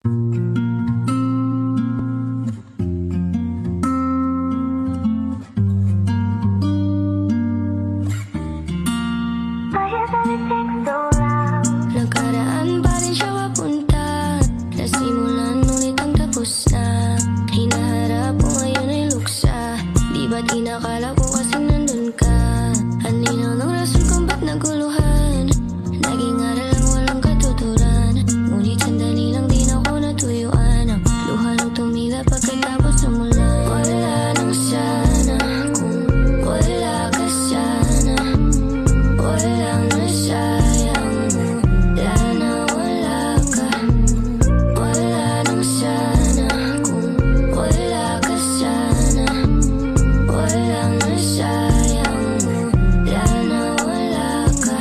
Nakaraan pa rin siya papunta, nasimulan ulit ang tapos na. Hinaharap ko ngayon ay luksa, di ba't inakala ko kasing nandun ka? Anino ng rason kung ba't naguluhan, naging aral ang walang katuturan. Ngunit sandali lang din ako natuyuan, ang luha nang tumila pagkatapos umulan. Wala nang sana kung wala ka sana, walang nasayang mula na wala ka. Wala nang sana kung wala ka sana, walang nasayang mula na wala ka.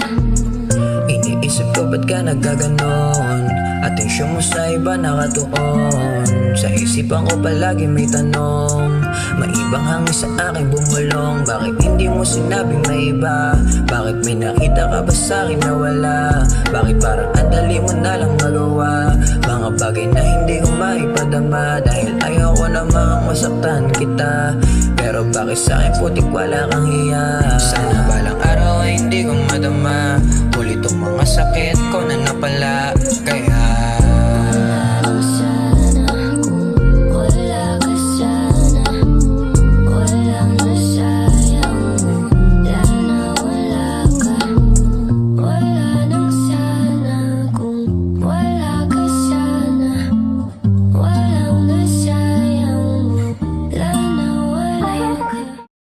Iniisip ko ba't ka nagkaganon, atensyon mo sa iba nakatuon. Sa isipan ko palagi may tanong, maibang hangin sa aking bumulong. Bakit hindi mo sinabing may iba? Bakit may nakita ka ba sa'kin na wala? Bakit parang ang dali mo na lang magawa? Mga bagay na hindi ko maipadama, dahil ayaw ko namang masaktan kita. Pero bakit sa'kin putik wala kang hiya? Sana balang araw ay hindi ko madama ulit ang mga sakit ko na napala.